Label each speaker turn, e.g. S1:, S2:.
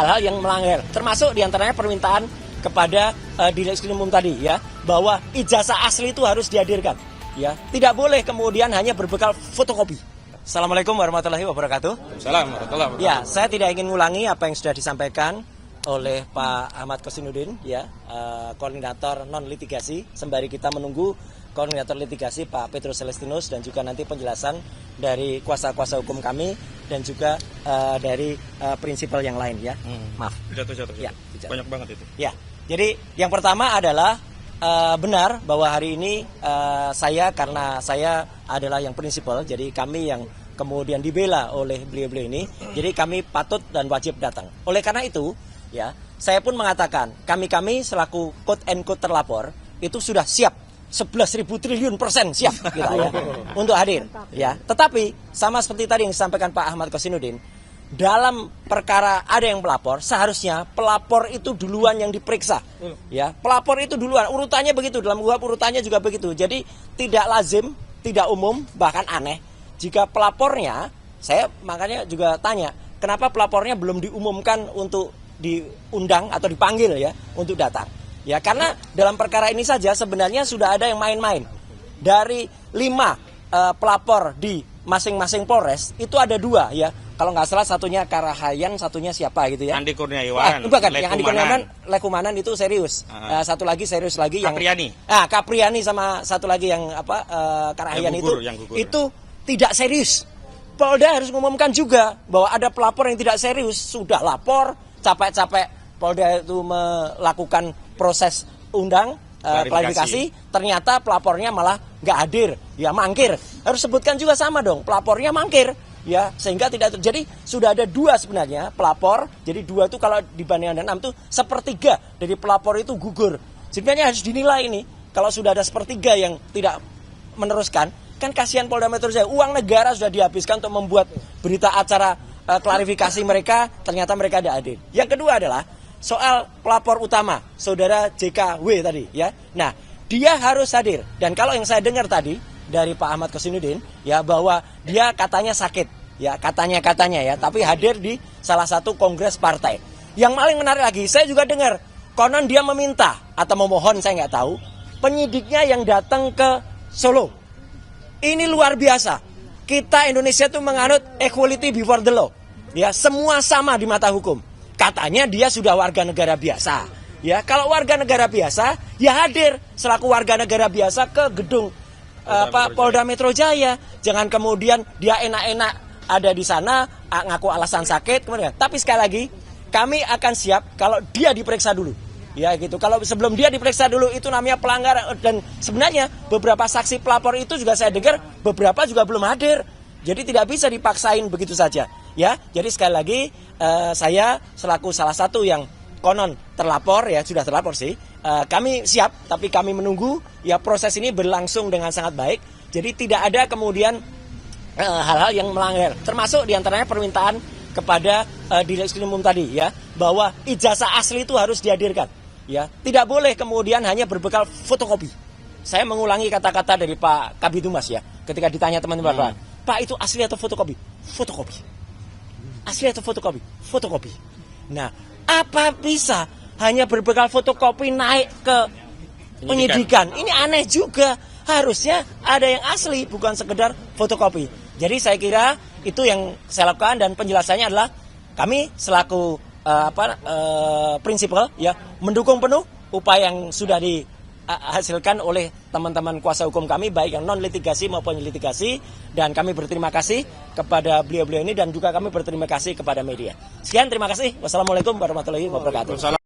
S1: hal-hal yang melanggar, termasuk diantaranya permintaan kepada Direksi Umum tadi ya, bahwa ijazah asli itu harus dihadirkan ya, tidak boleh kemudian hanya berbekal fotokopi. Assalamualaikum warahmatullahi wabarakatuh.
S2: Assalamualaikum warahmatullahi wabarakatuh.
S1: Ya, saya tidak ingin ngulangi apa yang sudah disampaikan oleh Pak Ahmad Kosinudin ya, koordinator non litigasi, sembari kita menunggu koordinator litigasi Pak Petrus Celestinus dan juga nanti penjelasan dari kuasa-kuasa hukum kami dan juga dari prinsipal yang lain ya. Maaf.
S2: Jatuh.
S1: Ya,
S2: banyak banget itu.
S1: Ya. Jadi yang pertama adalah benar bahwa hari ini karena saya adalah yang prinsipal, jadi kami yang kemudian dibela oleh beliau-beliau ini, jadi kami patut dan wajib datang. Oleh karena itu, ya, saya pun mengatakan kami selaku quote and quote terlapor itu sudah siap 11.000 triliun % siap kita ya untuk hadir ya. Tetapi sama seperti tadi yang disampaikan Pak Ahmad Kosinudin, dalam perkara ada yang pelapor, seharusnya pelapor itu duluan yang diperiksa ya. Pelapor itu duluan, urutannya begitu, dalam KUHP urutannya juga begitu. Jadi tidak lazim, tidak umum, bahkan aneh jika pelapornya, saya makanya juga tanya, kenapa pelapornya belum diumumkan untuk diundang atau dipanggil ya untuk datang. Ya, karena dalam perkara ini saja sebenarnya sudah ada yang main-main. Dari 5 pelapor di masing-masing Polres itu ada 2 ya. Kalau nggak salah satunya Karahayan, satunya siapa gitu ya.
S2: Andi Kurniawan.
S1: Bukan, yang Andi Kurniawan, Lekumanan itu serius. Satu lagi serius lagi yang
S2: Kapriani.
S1: Kapriani sama satu lagi yang Karahayan
S2: yang gugur.
S1: Itu tidak serius. Polda harus mengumumkan juga bahwa ada pelapor yang tidak serius, sudah lapor, capek-capek Polda itu melakukan proses klarifikasi, ternyata pelapornya malah nggak hadir, ya mangkir. Harus sebutkan juga sama dong, pelapornya mangkir, ya sehingga tidak terjadi. Sudah ada 2 sebenarnya pelapor, jadi 2 itu kalau dibandingkan dengan 6 itu 1/3 dari pelapor itu gugur. Sebenarnya harus dinilai ini, kalau sudah ada 1/3 yang tidak meneruskan, kan kasihan Polda Metro Jaya, uang negara sudah dihabiskan untuk membuat berita acara klarifikasi mereka, ternyata mereka tidak hadir. Yang kedua adalah soal pelapor utama, saudara JKW tadi ya. Nah, dia harus hadir. Dan kalau yang saya dengar tadi dari Pak Ahmad Kosinudin ya, bahwa dia katanya sakit ya, katanya ya, tapi hadir di salah satu kongres partai. Yang paling menarik lagi, saya juga dengar konon dia meminta atau memohon, saya nggak tahu, penyidiknya yang datang ke Solo. Ini luar biasa. Kita Indonesia itu menganut equality before the law. Ya, semua sama di mata hukum. Katanya dia sudah warga negara biasa. Ya, kalau warga negara biasa, ya hadir selaku warga negara biasa ke gedung Polda Metro Jaya. Jangan kemudian dia enak-enak ada di sana ngaku alasan sakit kemudian. Tapi sekali lagi, kami akan siap kalau dia diperiksa dulu. Ya gitu. Kalau sebelum dia diperiksa dulu itu namanya pelanggaran, dan sebenarnya beberapa saksi pelapor itu juga saya dengar beberapa juga belum hadir. Jadi tidak bisa dipaksain begitu saja. Ya, jadi sekali lagi saya selaku salah satu yang konon terlapor ya, sudah terlapor sih. Kami siap, tapi kami menunggu ya proses ini berlangsung dengan sangat baik. Jadi tidak ada kemudian hal-hal yang melanggar, termasuk diantaranya permintaan kepada Direksi Umum tadi ya, bahwa ijazah asli itu harus dihadirkan. Ya, tidak boleh kemudian hanya berbekal fotokopi. Saya mengulangi kata-kata dari Pak Kabid Humas ya, ketika ditanya teman-teman, Pak itu asli atau fotokopi? Fotokopi. Asli atau fotokopi? Fotokopi. Nah, apa bisa hanya berbekal fotokopi naik ke penyidikan? Ini aneh juga. Harusnya ada yang asli, bukan sekedar fotokopi. Jadi saya kira itu yang saya lakukan, dan penjelasannya adalah kami selaku prinsipal ya mendukung penuh upaya yang sudah dihasilkan oleh teman-teman kuasa hukum kami, baik yang non litigasi maupun litigasi, dan kami berterima kasih kepada beliau-beliau ini, dan juga kami berterima kasih kepada media. Sekian, terima kasih. Wassalamualaikum warahmatullahi wabarakatuh.